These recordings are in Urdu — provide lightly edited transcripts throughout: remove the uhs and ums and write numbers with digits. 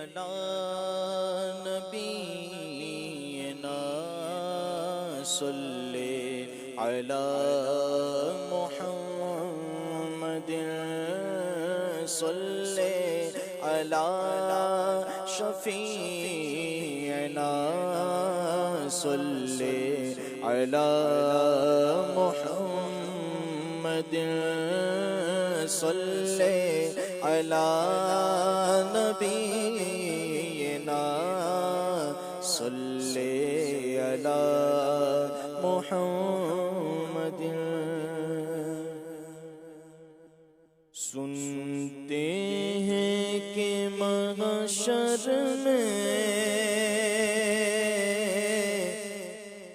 علی نبینا صلی علی محمد صلی علی شفیعنا صلی علی محمد صلی علی نبینا صلی علی محمد۔ سنتے ہیں کہ محشر میں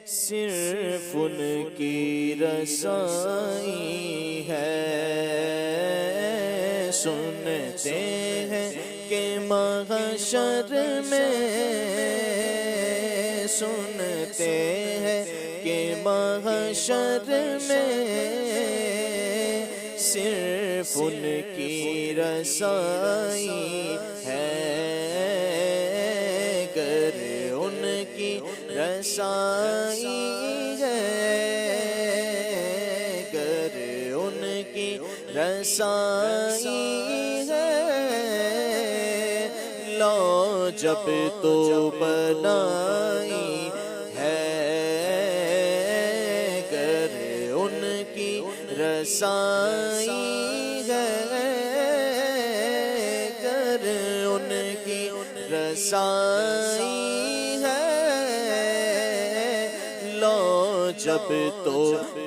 صرف ان کی رسائی ہے، سنتے ہیں کہ محشر میں، سنتے ہیں کہ محشر میں صرف ان کی رسائی ہے، گر ان کی رسائی ہے، گر ان کی رسائی ہے، لو جب تو بنائی ہے، گر ان کی رسائی ہے، گر ان کی رسائی ہے، لو جب تو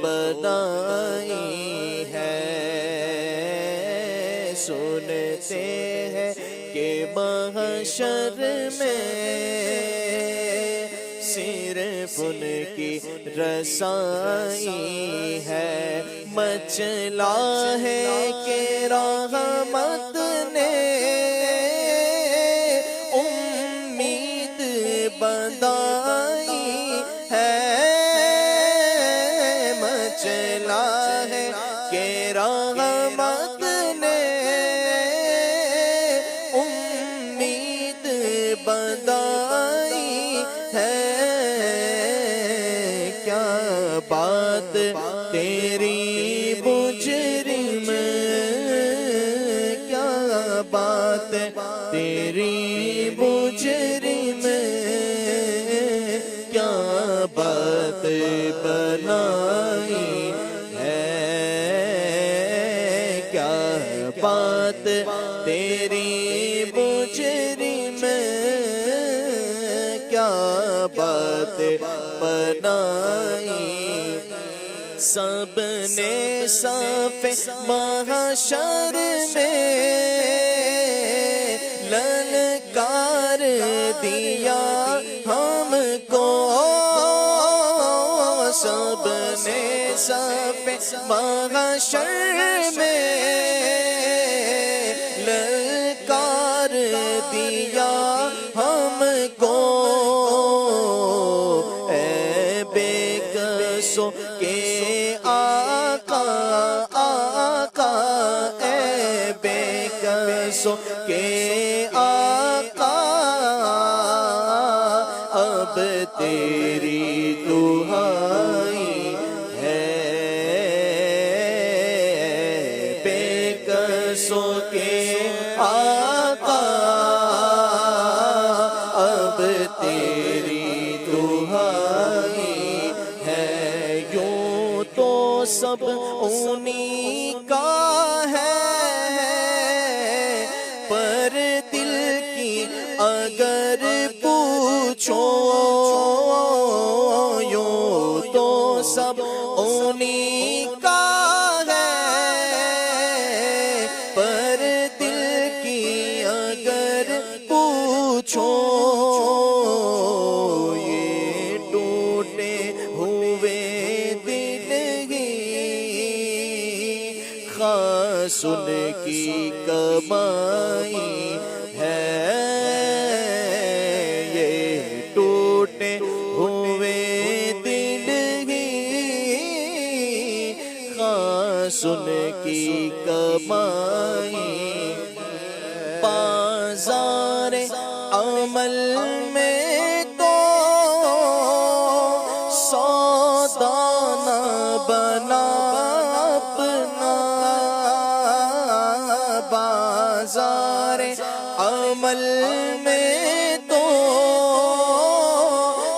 بنائی ہے، سنتے ہیں کہ محشر میں صرف ان کی رسائی ہے، مچلا ہے کہ رحمت نے امید بندائی ہے، مچلا ہے کہ رحمت نے امید بندائی ہے، کیا بات تیری مجرم، کیا بات تیری مجرم، کیا بات بنائی ہے، کیا بات تیری مجرم، کیا بات بنائی، سب نے صف محشر میں للکار دیا ہم کو، سب نے صف محشر میں للکار دیا ہم کو، اے بے کسوں کے آقا، آقا، اے بے کسوں کے آقا، اب تیری دہائی ہے، بے کسوں کے آقا، اب تیری دہائی ہے، یوں تو سب انہی کا ہے، پر دل کی اگر پوچھو، یوں تو سب انہی کا ہے، پر دل کی اگر پوچھو، یہ ٹوٹے ہوئے دل ہی خاص ان کی کمائی ہے، یہ ٹوٹے ہوئے دل ہی خاص ان کی کمائی، بازار عمل میں تو سودا نہ بنا اپنا، بازار عمل میں تو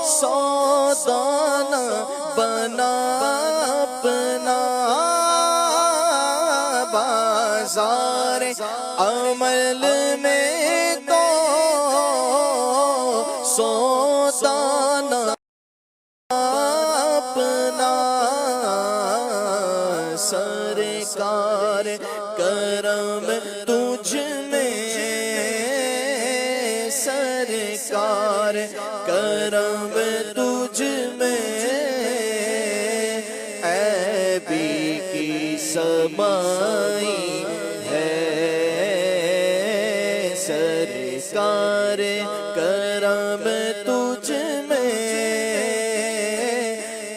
سودا نہ بنا اپنا، بازار عمل میں تو سودا نہ اپنا، سرکار کرم تجھ میں، سرکار کرم تجھ میں، عیبی کی سمائی ہے، سرکار کرم تجھ میں،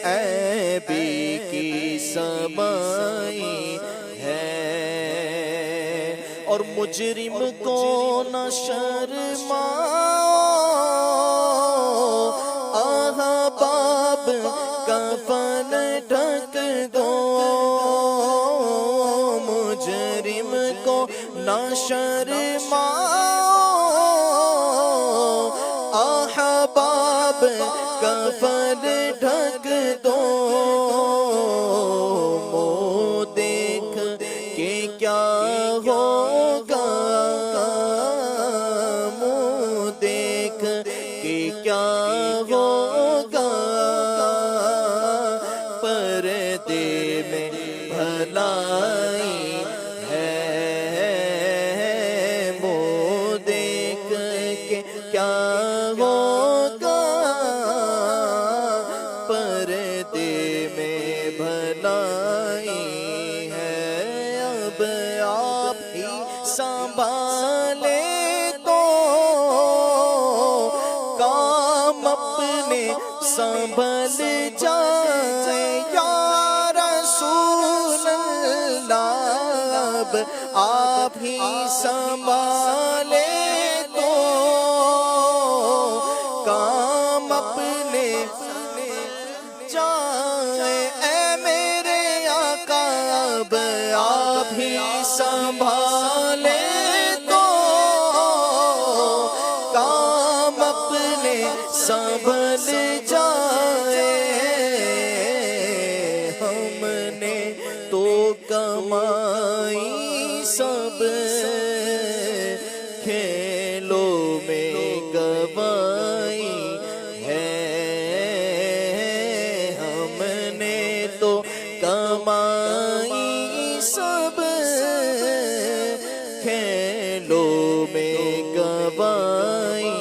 عیبی کی سمائی ہے، اور مجرم کو نہ شرماؤ، احباب کفن ڈھک دو، مجرم کو نہ شرماؤ، احباب کفن ڈھک دو، منہ دیکھ کے کیا ہوگا، منہ دیکھ کے کیا ہوگا، پردے میں بھلائی ہے، منہ دیکھ کے کیا ہوگا، پردے میں بھلائی ہے، اب آپ ہی سنبھالے تو کام اپنے سنبھل جائے، یا رسول اللہ اب آپ ہی سنبھالے تو کام اپنے جائے، اے میرے آقا اب آپ ہی سنبھالے تو کام اپنے سنبھل جائے، ہم نے تو کمائی سب کھیلوں میں گوائی ہے، ہم نے تو کمائی سب کھیلوں میں گوائی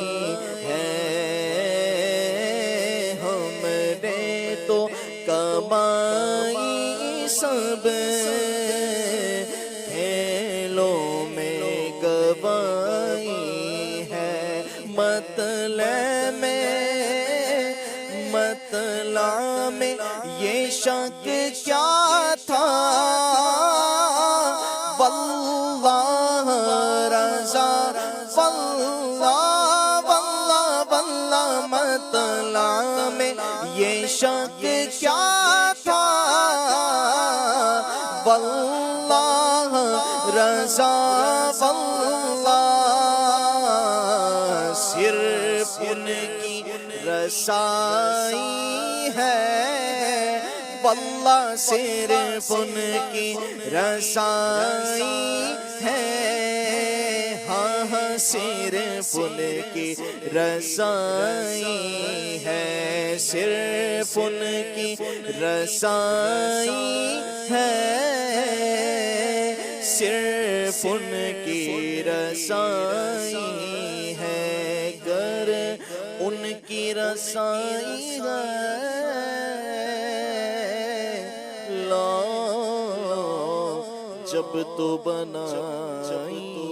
ہے، ہم نے تو کمائی سب کھیلوں میں گوائی ہے، مطلع میں یہ شک کیا تھا، واللہ رضا، واللہ واللہ واللہ، مطلع میں یہ شک کیا تھا، واللہ رضا، واللہ صرف ان کی رسائی ہے، واللہ صرف ان کی رسائی ہے، ہاں ہاں صرف ان کی رسائی ہے، صرف ان کی رسائی ہے، صرف ان کی رسائی ہے، گر ان کی رسائی ہے، لا جب تو بنائی